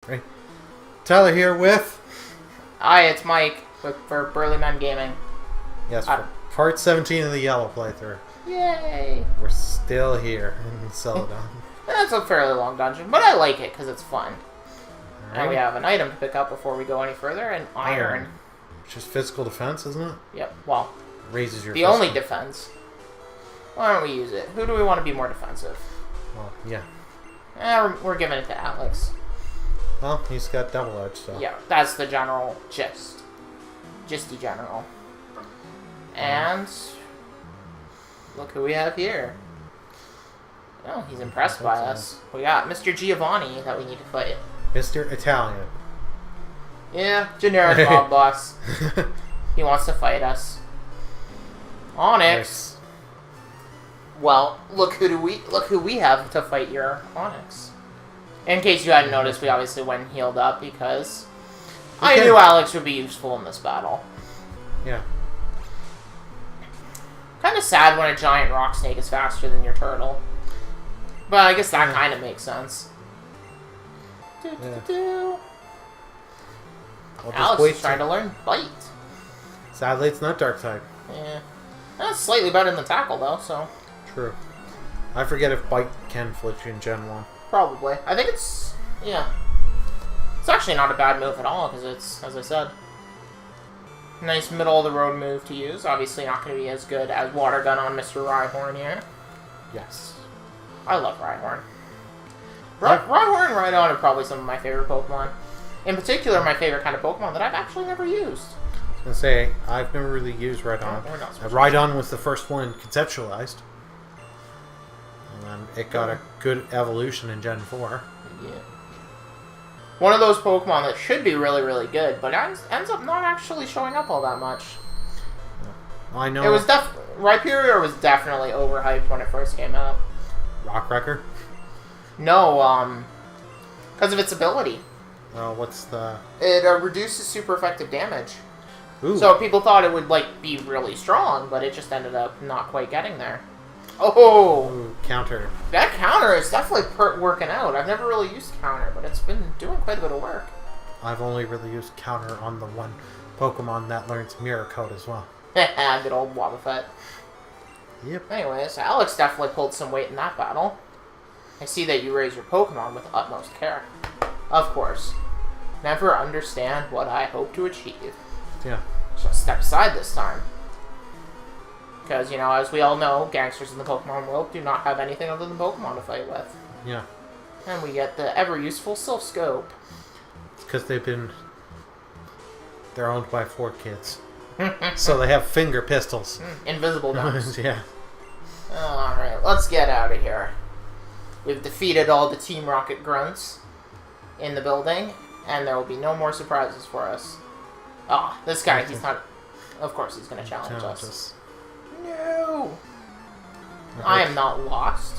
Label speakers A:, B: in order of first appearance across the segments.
A: Right. Tyler here with...
B: Hi, it's Mike for Burly Men Gaming.
A: Yes, for part 17 of the yellow playthrough.
B: Yay!
A: We're still here in Celadon.
B: That's a fairly long dungeon, but I like it because it's fun.
A: Right.
B: And we have an item to pick up before we go any further, an iron.
A: Which is physical defense, isn't it?
B: Yep, well,
A: Raises your
B: the only defense. Why don't we use it? Who do we want to be more defensive?
A: Well, yeah.
B: We're giving it to Alex.
A: Well, he's got double edge, so...
B: Yeah, that's the general gist. Gisty general. And... look who we have here. Oh, he's impressed by us. We got Mr. Giovanni that we need to fight.
A: Mr. Italian.
B: Yeah, generic mob boss. He wants to fight us. Onyx.
A: Nice.
B: Well, look who we have to fight your Onyx. In case you hadn't noticed, we obviously went healed up because I knew Alex would be useful in this battle.
A: Yeah.
B: Kind of sad when a giant rock snake is faster than your turtle. But I guess that kind of makes sense. Alex is trying to learn Bite.
A: Sadly, it's not Dark type.
B: Yeah. That's slightly better than Tackle, though, so...
A: True. I forget if Bite can flinch in Gen 1.
B: Probably. I think it's... yeah. It's actually not a bad move at all, because it's, as I said, nice middle-of-the-road move to use. Obviously not going to be as good as Water Gun on Mr. Rhyhorn here.
A: Yes.
B: I love Rhyhorn. Rhyhorn and Rhydon are probably some of my favorite Pokemon. In particular, my favorite kind of Pokemon that I've actually never used.
A: I was going to say, I've never really used Rhydon. Rhydon was the first one conceptualized. And it got a good evolution in Gen 4.
B: Yeah. One of those Pokemon that should be really, really good, but ends up not actually showing up all that much.
A: Well, I know.
B: It was Rhyperior was definitely overhyped when it first came out.
A: Rockwrecker?
B: No, because of its ability.
A: What's the...
B: It reduces super effective damage.
A: Ooh.
B: So people thought it would, be really strong, but it just ended up not quite getting there. Oh!
A: Ooh, counter.
B: That counter is definitely working out. I've never really used counter, but it's been doing quite a bit of work.
A: I've only really used counter on the one Pokemon that learns Mirror Code as well.
B: Good old Wobbuffet.
A: Yep.
B: Anyways, Alex definitely pulled some weight in that battle. I see that you raise your Pokemon with utmost care. Of course. Never understand what I hope to achieve.
A: Yeah.
B: Just step aside this time. Because, as we all know, gangsters in the Pokemon world do not have anything other than Pokemon to fight with.
A: Yeah.
B: And we get the ever-useful Sylph Scope.
A: It's because they're owned by 4 kids. So they have finger pistols.
B: Invisible guns.
A: Yeah.
B: Alright, let's get out of here. We've defeated all the Team Rocket grunts in the building, and there will be no more surprises for us. Oh, this guy, he's not... Of course he's going to challenge us. No!
A: Okay.
B: I am not lost.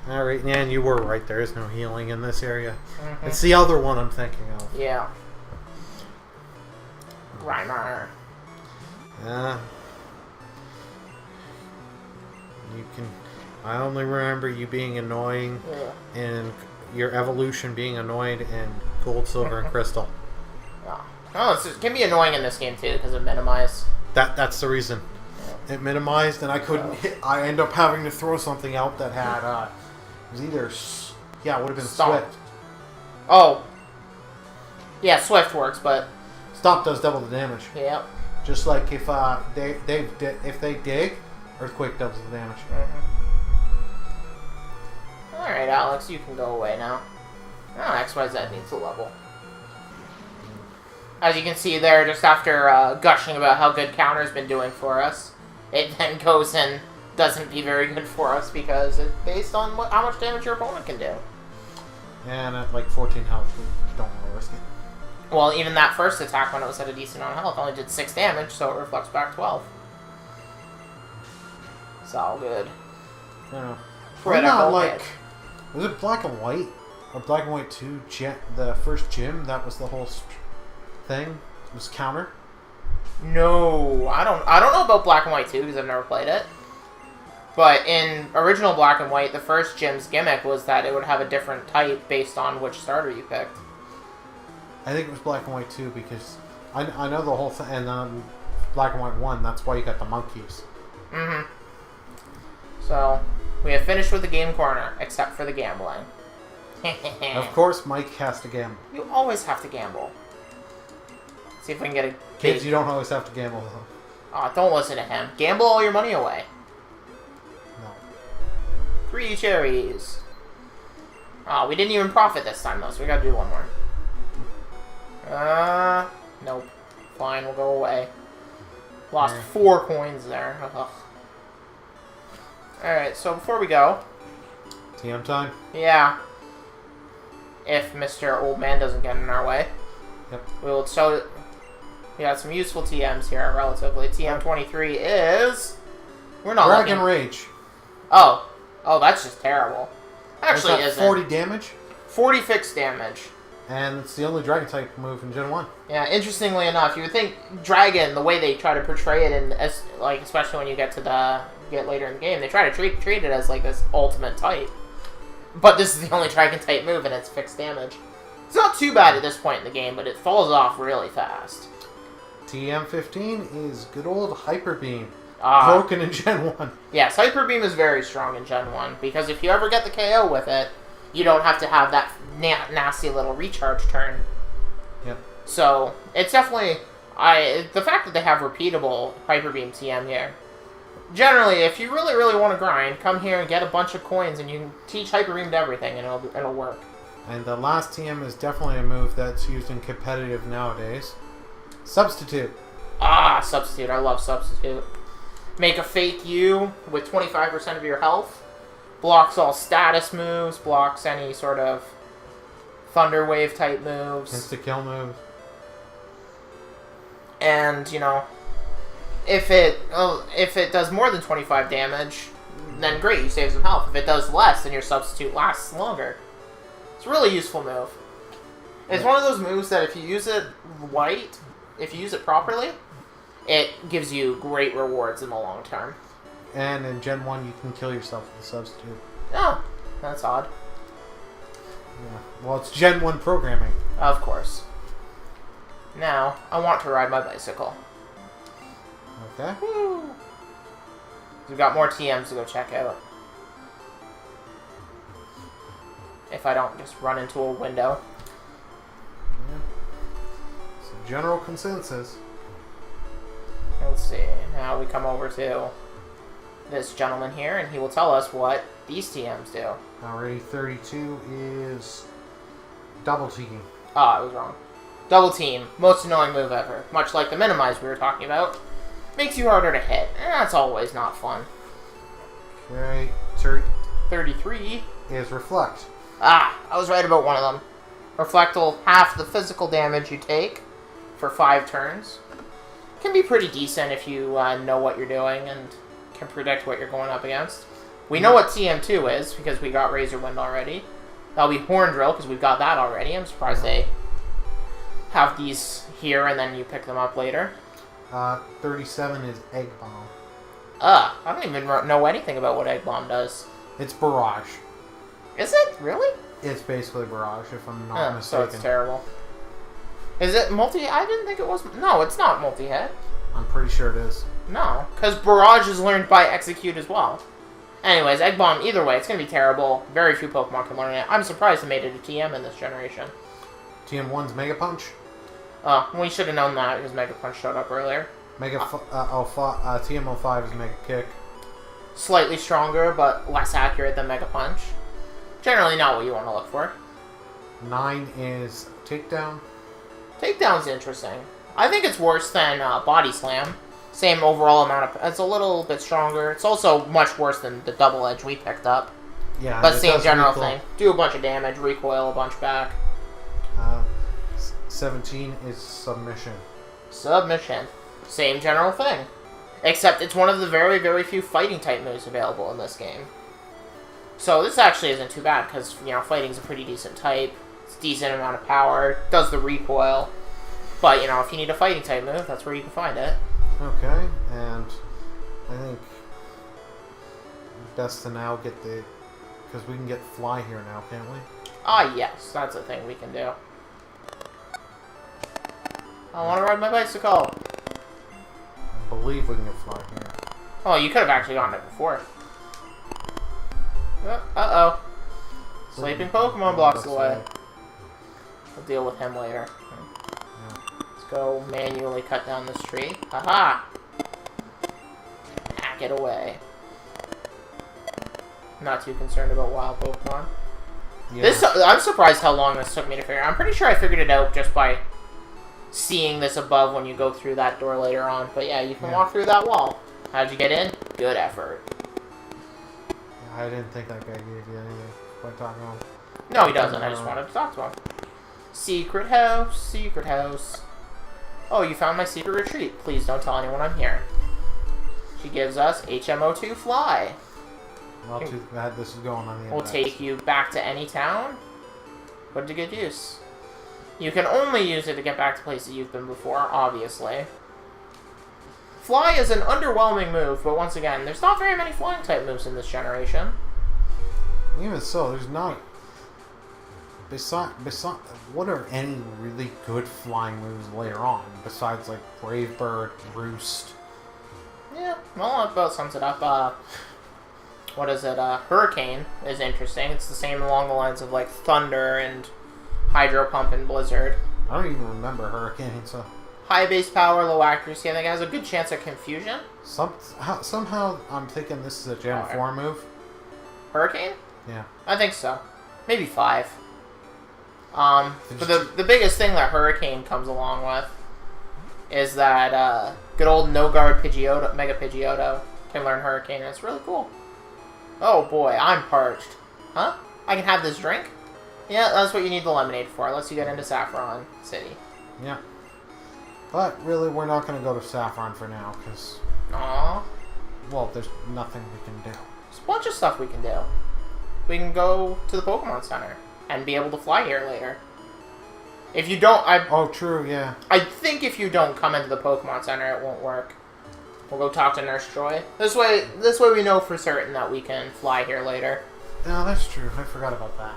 A: Alright, yeah, and you were right. There is no healing in this area. It's the other one I'm thinking of.
B: Yeah. Grimer.
A: Yeah. You can... I only remember you being annoying and your evolution being annoyed in Gold, Silver, and Crystal.
B: Oh, it can be annoying in this game too because of minimize.
A: That's the reason. It minimized, and I couldn't hit. I end up having to throw something out that had. It was either. Yeah, it would have been
B: Stomp.
A: Swift.
B: Oh. Yeah, Swift works, but.
A: Stomp does double the damage.
B: Yep.
A: Just like if if they dig, Earthquake doubles the damage.
B: All right, Alex, you can go away now. Oh, XYZ needs a level. As you can see there, just after gushing about how good counter's been doing for us, it then goes and doesn't be very good for us because it's based on how much damage your opponent can do.
A: And at like 14 health, we don't want to risk it.
B: Well, even that first attack when it was at a decent amount of health only did 6 damage, so it reflects back 12. It's all good.
A: Yeah.
B: Critical
A: Like,
B: hit.
A: was it Black and White? Or Black and White 2, the first gym, that was the whole thing? It was counter?
B: No, I don't know about Black and White 2 because I've never played it. But in original Black and White, the first gym's gimmick was that it would have a different type based on which starter you picked.
A: I think it was black and white too, because I know the whole thing, and then black and white 1, that's why you got the monkeys.
B: Mm-hmm. So, we have finished with the game corner, except for the gambling.
A: Of course, Mike has to gamble.
B: You always have to gamble. See if we can get a...
A: Kids, you don't always have to gamble, though.
B: Oh, don't listen to him. Gamble all your money away.
A: No.
B: 3 cherries. Oh, we didn't even profit this time, though, so we gotta do one more. Nope. Fine, we'll go away. Lost 4 coins there. Ugh. Alright, so before we go...
A: TM time?
B: Yeah. If Mr. Old Man doesn't get in our way.
A: Yep.
B: We will show... We got some useful TMs here, relatively. TM23 is... We're not
A: Dragon
B: looking.
A: Rage.
B: Oh. Oh, that's just terrible. Actually,
A: What's that,
B: isn't.
A: 40 damage?
B: 40 fixed damage.
A: And it's the only Dragon type move in Gen 1.
B: Yeah, interestingly enough, you would think Dragon, the way they try to portray it, in as like especially when you get later in the game, they try to treat it as like this ultimate type. But this is the only Dragon type move, and it's fixed damage. It's not too bad at this point in the game, but it falls off really fast.
A: TM15 is good old Hyper Beam.
B: Ah.
A: Broken in Gen 1.
B: Yes, Hyper Beam is very strong in Gen 1, because if you ever get the KO with it, you don't have to have that nasty little recharge turn.
A: Yep.
B: So, it's definitely... the fact that they have repeatable Hyper Beam TM here. Generally, if you really, really want to grind, come here and get a bunch of coins, and you can teach Hyper Beam to everything, and it'll work.
A: And the last TM is definitely a move that's used in competitive nowadays. Substitute.
B: Ah, Substitute. I love Substitute. Make a fake you with 25% of your health. Blocks all status moves, blocks any sort of Thunder Wave type moves.
A: Insta-kill move.
B: And, you know, if it does more than 25 damage, then great, you save some health. If it does less, then your Substitute lasts longer. It's a really useful move. It's one of those moves that if you use it right, if you use it properly, it gives you great rewards in the long term.
A: And in Gen 1, you can kill yourself with a Substitute.
B: Oh, that's odd.
A: Yeah. Well, it's Gen 1 programming.
B: Of course. Now, I want to ride my bicycle.
A: Okay.
B: Woo! We've got more TMs to go check out. If I don't just run into a window.
A: Yeah. It's a general consensus.
B: Let's see. Now we come over to this gentleman here, and he will tell us what these TMs do.
A: Already 32 is double team.
B: Ah, I was wrong. Double team. Most annoying move ever. Much like the minimize we were talking about. Makes you harder to hit. That's always not fun.
A: Okay.
B: 33
A: is reflect.
B: Ah, I was right about one of them. Reflect will half the physical damage you take for 5 turns. Can be pretty decent if you know what you're doing and can predict what you're going up against. We know what TM2 is because we got Razor Wind already. That'll be Horn Drill because we've got that already. I'm surprised they have these here and then you pick them up later.
A: 37 is Egg Bomb.
B: I don't even know anything about what Egg Bomb does.
A: It's Barrage.
B: Is it? Really?
A: It's basically Barrage, if I'm not mistaken.
B: So it's terrible. Is it multi... I didn't think it was... No, it's not multi-hit.
A: I'm pretty sure it is.
B: No, because Barrage is learned by Execute as well. Anyways, Egg Bomb, either way, it's going to be terrible. Very few Pokemon can learn it. I'm surprised it made it a TM in this generation.
A: TM1's Mega Punch.
B: We should have known that because Mega Punch showed up earlier.
A: TM05 is Mega Kick.
B: Slightly stronger, but less accurate than Mega Punch. Generally not what you want to look for.
A: 9 is Takedown.
B: Takedown's interesting. I think it's worse than Body Slam. Same overall amount of... It's a little bit stronger. It's also much worse than the Double Edge we picked up.
A: Yeah,
B: but same general thing. Do a bunch of damage, recoil a bunch back.
A: 17 is Submission.
B: Submission. Same general thing. Except it's one of the very, very few fighting type moves available in this game. So this actually isn't too bad because, you know, fighting's a pretty decent type. It's a decent amount of power. Does the recoil. But, you know, if you need a fighting type move, that's where you can find it.
A: Okay, and I think best to now get the... Because we can get Fly here now, can't we?
B: Ah, yes. That's a thing we can do. I want to ride my bicycle.
A: I believe we can fly here.
B: Oh, you could have actually gotten it before. Uh-oh. Sleeping Pokemon blocks the way. We'll deal with him later.
A: Yeah.
B: Let's go manually cut down this tree. Haha! Hack it away. Not too concerned about wild Pokemon.
A: Yeah.
B: I'm surprised how long this took me to figure out. I'm pretty sure I figured it out just by seeing this above when you go through that door later on. But yeah, you can walk through that wall. How'd you get in? Good effort.
A: I didn't think that guy gave you anything by talking to him.
B: No, he doesn't. I just wanted to talk to him. Secret house, secret house. Oh, you found my secret retreat. Please don't tell anyone I'm here. She gives us HMO2 Fly.
A: Not too bad this is going on the
B: We'll take you back to any town. Put it to good use. You can only use it to get back to places you've been before, obviously. Fly is an underwhelming move, but once again, there's not very many flying type moves in this generation.
A: Even so, there's not. Besides, what are any really good flying moves later on besides like Brave Bird, Roost?
B: Yeah, well, that about sums it up. What is it? Hurricane is interesting. It's the same along the lines of like Thunder and Hydro Pump and Blizzard.
A: I don't even remember Hurricane, so.
B: High base power, low accuracy. I think it has a good chance of confusion.
A: Somehow I'm thinking this is a Gen 4 move.
B: Hurricane?
A: Yeah.
B: I think so. Maybe 5. But the biggest thing that Hurricane comes along with is that good old no-guard Pidgeotto, Mega Pidgeotto can learn Hurricane, and it's really cool. Oh boy, I'm parched. Huh? I can have this drink? Yeah, that's what you need the lemonade for. It lets you get into Saffron City.
A: Yeah. But really, we're not going to go to Saffron for now, because...
B: Aww.
A: Well, there's nothing we can do.
B: There's a bunch of stuff we can do. We can go to the Pokemon Center and be able to fly here later. If you don't...
A: Oh, true, yeah.
B: I think if you don't come into the Pokemon Center, it won't work. We'll go talk to Nurse Joy. This way we know for certain that we can fly here later.
A: No, that's true. I forgot about that.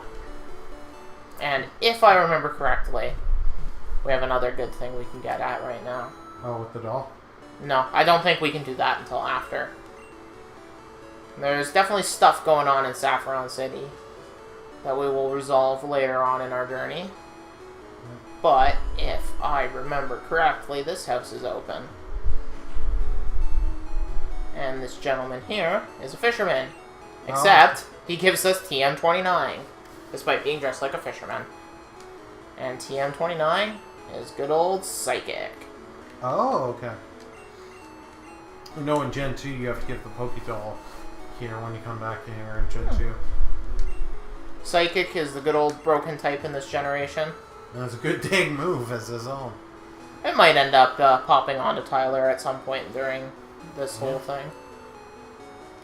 B: And if I remember correctly, we have another good thing we can get at right now.
A: Oh, with the doll?
B: No, I don't think we can do that until after. There's definitely stuff going on in Saffron City that we will resolve later on in our journey. But if I remember correctly, this house is open. And this gentleman here is a fisherman. Except, he gives us TM29, despite being dressed like a fisherman. And TM29 is good old Psychic.
A: Oh, okay. You know, in Gen 2, you have to get the Pokédoll here when you come back here in Gen 2.
B: Psychic is the good old broken type in this generation.
A: And it's a good dang move as his own.
B: It might end up popping onto Tyler at some point during this whole thing.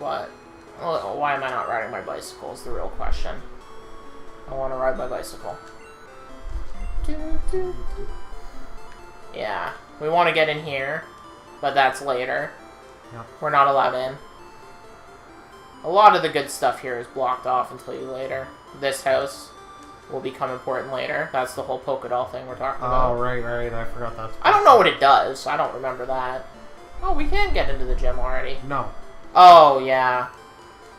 B: But, well, why am I not riding my bicycle is the real question. I want to ride my bicycle. Yeah, we want to get in here, but that's later.
A: Yep.
B: We're not allowed in. A lot of the good stuff here is blocked off until later. This house will become important later. That's the whole Pokédoll thing we're talking about.
A: Oh, right. I forgot that.
B: I don't know what it does. I don't remember that. Oh, we can get into the gym already.
A: No.
B: Oh, yeah.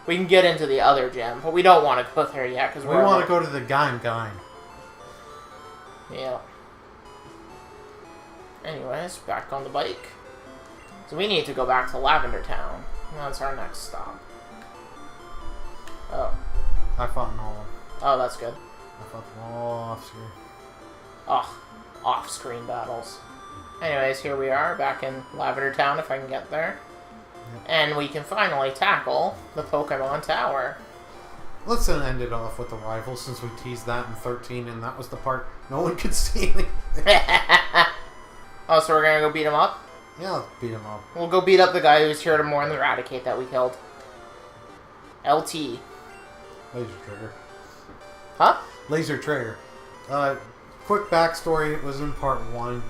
B: We can get into the other gym, but we don't want to go there yet because
A: we want to go to the Gaim.
B: Yeah. Anyways, back on the bike. So we need to go back to Lavender Town. That's our next stop. Oh.
A: I fought in all of them.
B: Oh, that's good.
A: I fought them all off-screen.
B: Ugh. Off-screen battles. Anyways, here we are, back in Lavender Town, if I can get there. Yep. And we can finally tackle the Pokemon Tower.
A: Let's end it off with the rivals, since we teased that in 13, and that was the part no one could see anything.
B: Oh, so we're gonna go beat him up?
A: Yeah, let's beat him up.
B: We'll go beat up the guy who's here to mourn the Eradicate that we killed. LT.
A: Laser Trigger.
B: Huh?
A: Laser Trigger. Quick backstory, it was in part 1,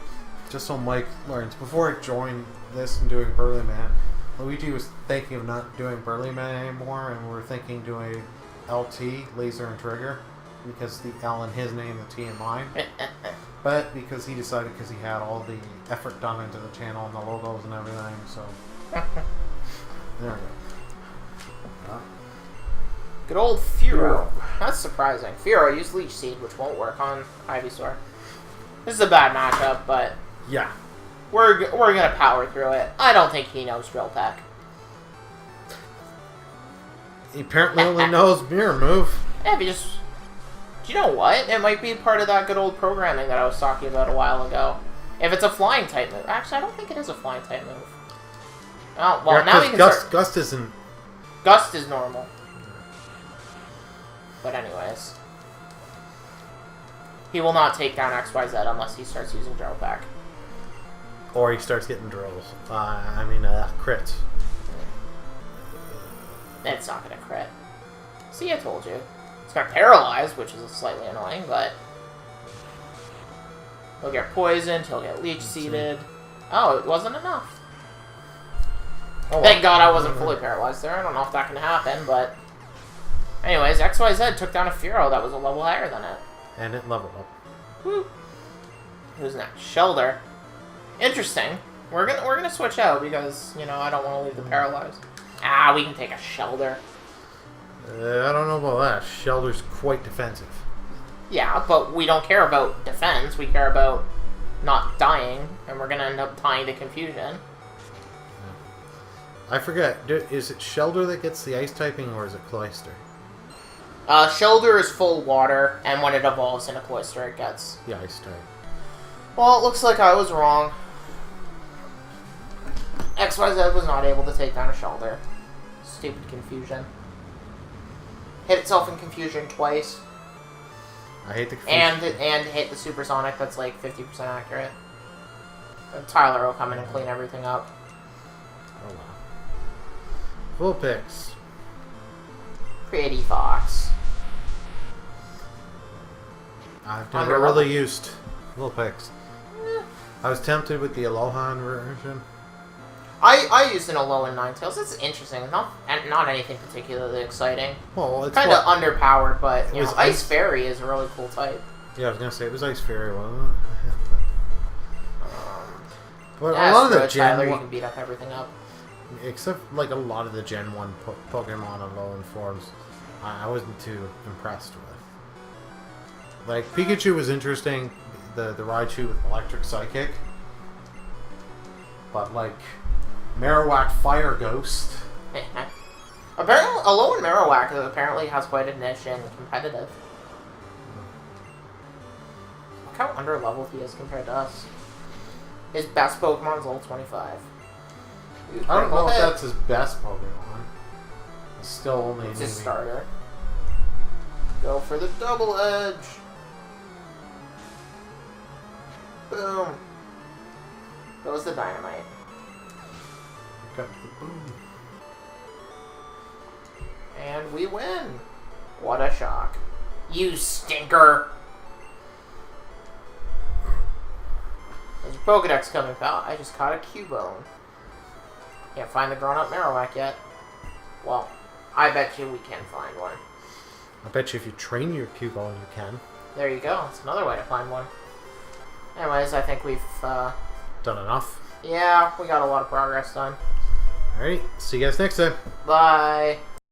A: just so Mike learns. Before I joined this and doing Burly Man, Luigi was thinking of not doing Burly Man anymore, and we were thinking doing LT, Laser and Trigger, because the L in his name, the T in mine. bet because he decided because he had all the effort done into the channel and the logos and everything. So there we go.
B: Good old Furo. That's surprising. Furo used Leech Seed, which won't work on Ivysaur. This is a bad matchup, but
A: yeah,
B: we're gonna power through it. I don't think he knows Drill Peck.
A: he apparently only knows Mirror Move.
B: Yeah, but just... Do you know what? It might be part of that good old programming that I was talking about a while ago. If it's a flying type move. Actually, I don't think it is a flying type move. Oh, well,
A: Yeah,
B: now we can start...
A: Gust isn't...
B: Gust is normal. But anyways. He will not take down XYZ unless he starts using Drill Peck.
A: Or he starts getting drills. Crits.
B: It's not gonna crit. See, I told you. It's gonna paralyze, which is slightly annoying, but... He'll get poisoned, he'll get leech seeded. Oh, it wasn't enough.
A: Oh,
B: Thank God I wasn't fully paralyzed there. I don't know if that can happen, but... Anyways, XYZ took down a Furo that was a level higher than it.
A: And it leveled up.
B: Woo. Who's next? Shelder. Interesting. We're gonna switch out because, you know, I don't want to leave the paralyzed. Ah, we can take a Shelder.
A: I don't know about that. Shelder's quite defensive.
B: Yeah, but we don't care about defense. We care about not dying, and we're gonna end up dying to confusion.
A: I forget. Is it Shelder that gets the ice typing, or is it Cloyster?
B: Shelder is full water, and when it evolves into Cloyster, it gets
A: The ice type.
B: Well, it looks like I was wrong. XYZ was not able to take down a Shelder. Stupid confusion. Hit itself in confusion twice.
A: I hate the confusion.
B: And hit the supersonic that's like 50% accurate. And Tyler will come in and clean everything up.
A: Oh wow. Full picks.
B: Pretty Fox.
A: I've never really used full picks. I was tempted with the Aloha version.
B: I used an Alolan Ninetales. It's interesting. Not anything particularly exciting.
A: Well, it's
B: kind of underpowered, but you know,
A: was
B: Ice Fairy is a really cool type.
A: Yeah, I was gonna say it was Ice Fairy, wasn't it? But
B: Yeah,
A: a lot of the
B: Tyler,
A: Gen
B: you
A: 1,
B: can beat up everything up.
A: except like a lot of the Gen 1 Pokemon on low end forms, I wasn't too impressed with. Like Pikachu was interesting, the Raichu with Electric Psychic, but like Marowak Fire Ghost.
B: Apparently, Alolan Marowak apparently has quite a niche in competitive. Look how underleveled he is compared to us. His best Pokemon's level 25.
A: I don't know if that's his best Pokemon. It's still only
B: It's his starter. Go for the double edge. Boom. Goes the dynamite.
A: Got the boom.
B: And we win. What a shock. You stinker. There's a Pokedex coming, pal. I just caught a Cubone. Can't find the grown-up Marowak yet. Well, I bet you we can find one.
A: I bet you if you train your Cubone, you can.
B: There you go. That's another way to find one. Anyways, I think we've,
A: Done enough.
B: yeah, we got a lot of progress done.
A: Alright, see you guys next time.
B: Bye.